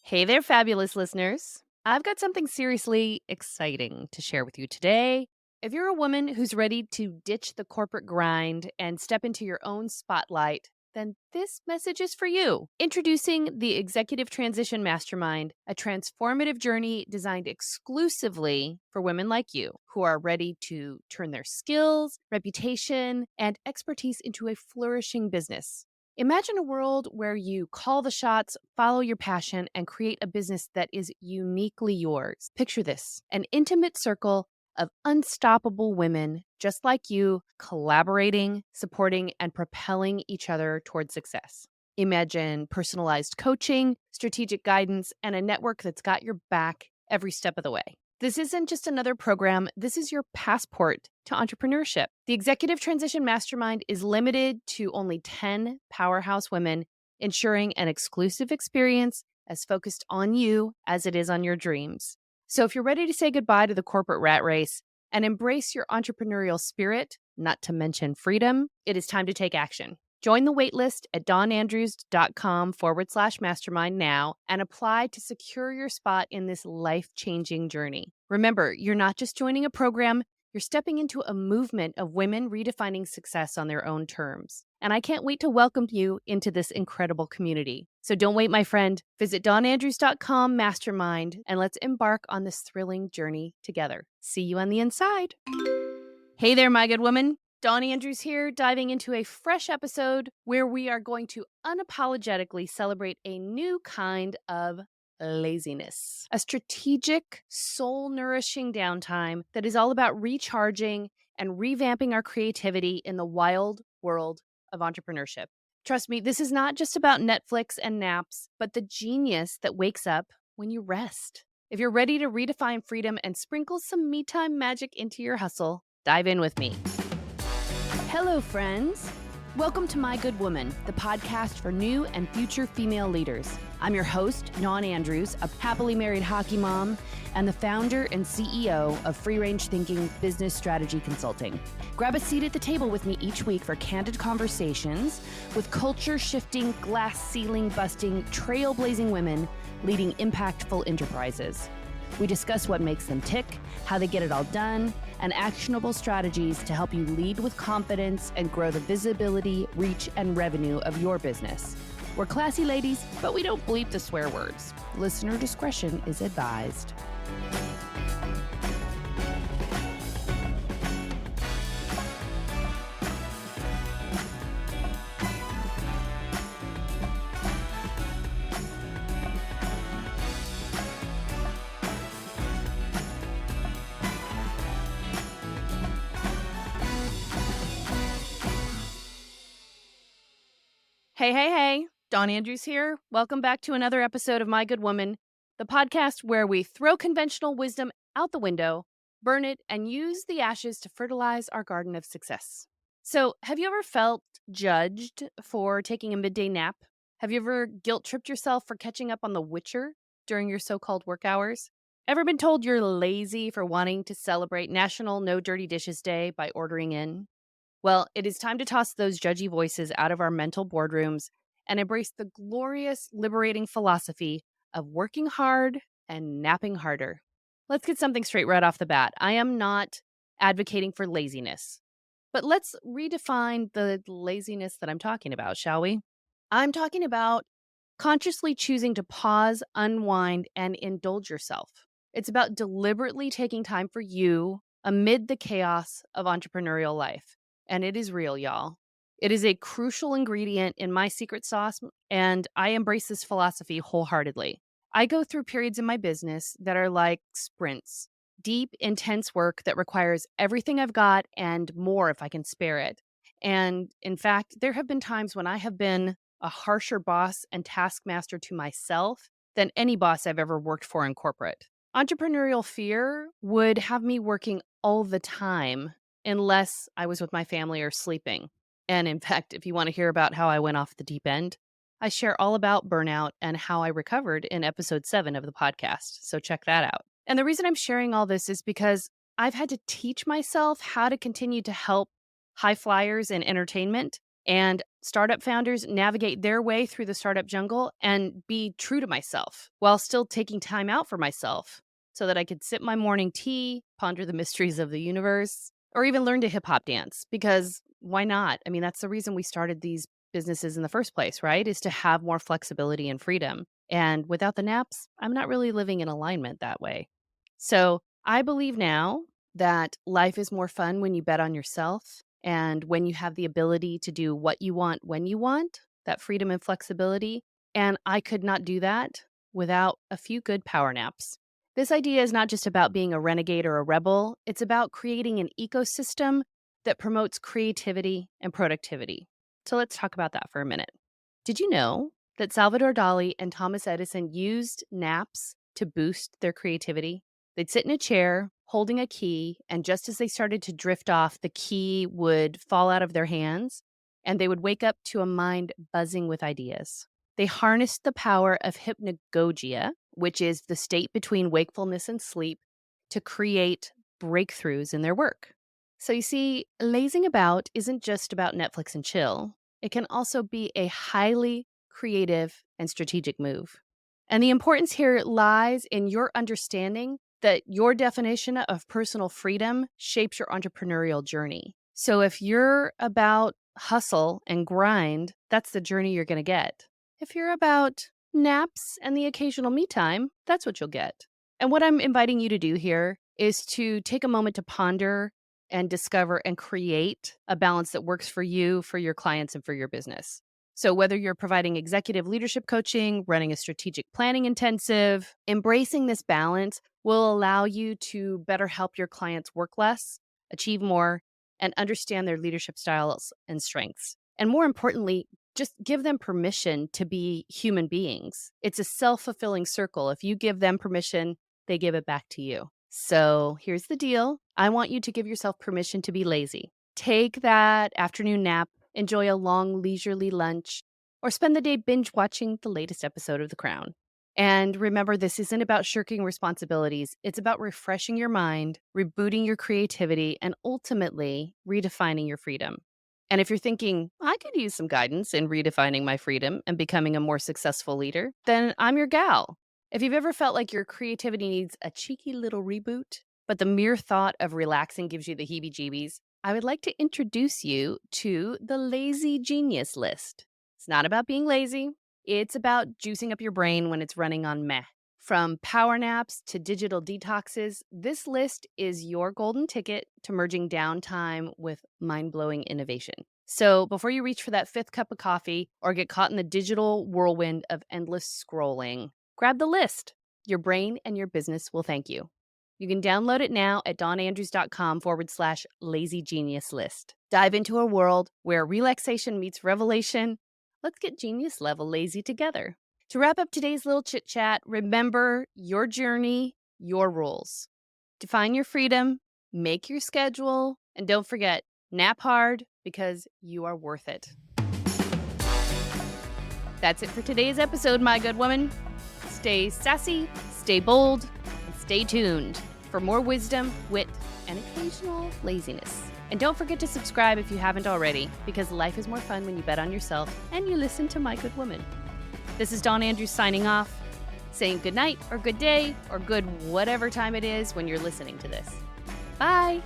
Hey there, fabulous listeners. I've got something seriously exciting to share with you today. If you're a woman who's ready to ditch the corporate grind and step into your own spotlight, then this message is for you. Introducing the Executive Transition Mastermind, a transformative journey designed exclusively for women like you who are ready to turn their skills, reputation, and expertise into a flourishing business. Imagine a world where you call the shots, follow your passion, and create a business that is uniquely yours. Picture this: an intimate circle of unstoppable women just like you, collaborating, supporting, and propelling each other towards success. Imagine personalized coaching, strategic guidance, and a network that's got your back every step of the way. This isn't just another program, this is your passport to entrepreneurship. The Executive Transition Mastermind is limited to only 10 powerhouse women, ensuring an exclusive experience as focused on you as it is on your dreams. So if you're ready to say goodbye to the corporate rat race and embrace your entrepreneurial spirit, not to mention freedom, it is time to take action. Join the waitlist at dawnandrews.com/mastermind now and apply to secure your spot in this life-changing journey. Remember, you're not just joining a program, you're stepping into a movement of women redefining success on their own terms. And I can't wait to welcome you into this incredible community. So don't wait, my friend. Visit dawnandrews.com/mastermind and let's embark on this thrilling journey together. See you on the inside. Hey there, my good woman. Dawn Andrews here, diving into a fresh episode where we are going to unapologetically celebrate a new kind of laziness, a strategic, soul-nourishing downtime that is all about recharging and revamping our creativity in the wild world of entrepreneurship. Trust me, this is not just about Netflix and naps, but the genius that wakes up when you rest. If you're ready to redefine freedom and sprinkle some me-time magic into your hustle, dive in with me. Hello, friends. Welcome to My Good Woman, the podcast for new and future female leaders. I'm your host, Dawn Andrews, a happily married hockey mom and the founder and CEO of Free Range Thinking Business Strategy Consulting. Grab a seat at the table with me each week for candid conversations with culture-shifting, glass-ceiling-busting, trailblazing women leading impactful enterprises. We discuss what makes them tick, how they get it all done, and actionable strategies to help you lead with confidence and grow the visibility, reach, and revenue of your business. We're classy ladies, but we don't bleep the swear words. Listener discretion is advised. Hey, Dawn Andrews here. Welcome back to another episode of My Good Woman, the podcast where we throw conventional wisdom out the window, burn it, and use the ashes to fertilize our garden of success. So, have you ever felt judged for taking a midday nap? Have you ever guilt-tripped yourself for catching up on The Witcher during your so-called work hours? Ever been told you're lazy for wanting to celebrate National No Dirty Dishes Day by ordering in? Well, it is time to toss those judgy voices out of our mental boardrooms and embrace the glorious, liberating philosophy of working hard and napping harder. Let's get something straight right off the bat. I am not advocating for laziness, but let's redefine the laziness that I'm talking about, shall we? I'm talking about consciously choosing to pause, unwind, and indulge yourself. It's about deliberately taking time for you amid the chaos of entrepreneurial life. And it is real, y'all. It is a crucial ingredient in my secret sauce, and I embrace this philosophy wholeheartedly. I go through periods in my business that are like sprints, deep, intense work that requires everything I've got and more if I can spare it. And in fact, there have been times when I have been a harsher boss and taskmaster to myself than any boss I've ever worked for in corporate. Entrepreneurial fear would have me working all the time unless I was with my family or sleeping. And in fact, if you want to hear about how I went off the deep end, I share all about burnout and how I recovered in episode 7 of the podcast. So check that out. And the reason I'm sharing all this is because I've had to teach myself how to continue to help high flyers in entertainment And startup founders navigate their way through the startup jungle and be true to myself while still taking time out for myself so that I could sip my morning tea, ponder the mysteries of the universe, or even learn to hip hop dance. Because why not? I mean, that's the reason we started these businesses in the first place, right? Is to have more flexibility and freedom. And without the naps, I'm not really living in alignment that way. So I believe now that life is more fun when you bet on yourself and when you have the ability to do what you want when you want, that freedom and flexibility. And I could not do that without a few good power naps. This idea is not just about being a renegade or a rebel. It's about creating an ecosystem that promotes creativity and productivity. So let's talk about that for a minute. Did you know that Salvador Dali and Thomas Edison used naps to boost their creativity? They'd sit in a chair holding a key, and just as they started to drift off, the key would fall out of their hands, and they would wake up to a mind buzzing with ideas. They harnessed the power of hypnagogia, which is the state between wakefulness and sleep, to create breakthroughs in their work. So you see, lazing about isn't just about Netflix and chill. It can also be a highly creative and strategic move. And the importance here lies in your understanding that your definition of personal freedom shapes your entrepreneurial journey. So if you're about hustle and grind, that's the journey you're going to get. If you're about naps and the occasional me time, that's what you'll get. And what I'm inviting you to do here is to take a moment to ponder and discover and create a balance that works for you, for your clients, and for your business. So whether you're providing executive leadership coaching, running a strategic planning intensive, embracing this balance will allow you to better help your clients work less, achieve more, and understand their leadership styles and strengths. And more importantly, just give them permission to be human beings. It's a self-fulfilling circle. If you give them permission, they give it back to you. So here's the deal. I want you to give yourself permission to be lazy. Take that afternoon nap, enjoy a long leisurely lunch, or spend the day binge watching the latest episode of The Crown. And remember, this isn't about shirking responsibilities. It's about refreshing your mind, rebooting your creativity, and ultimately redefining your freedom. And if you're thinking, I could use some guidance in redefining my freedom and becoming a more successful leader, then I'm your gal. If you've ever felt like your creativity needs a cheeky little reboot, but the mere thought of relaxing gives you the heebie-jeebies, I would like to introduce you to the Lazy Genius List. It's not about being lazy. It's about juicing up your brain when it's running on meh. From power naps to digital detoxes, this list is your golden ticket to merging downtime with mind-blowing innovation. So before you reach for that fifth cup of coffee or get caught in the digital whirlwind of endless scrolling, grab the list. Your brain and your business will thank you. You can download it now at dawnandrews.com/lazy genius list. Dive into a world where relaxation meets revelation. Let's get genius level lazy together. To wrap up today's little chit chat, remember your journey, your rules. Define your freedom, make your schedule, and don't forget, nap hard because you are worth it. That's it for today's episode, my good woman. Stay sassy, stay bold, and stay tuned for more wisdom, wit, and occasional laziness. And don't forget to subscribe if you haven't already, because life is more fun when you bet on yourself and you listen to My Good Woman. This is Dawn Andrews signing off, saying good night or good day or good whatever time it is when you're listening to this. Bye.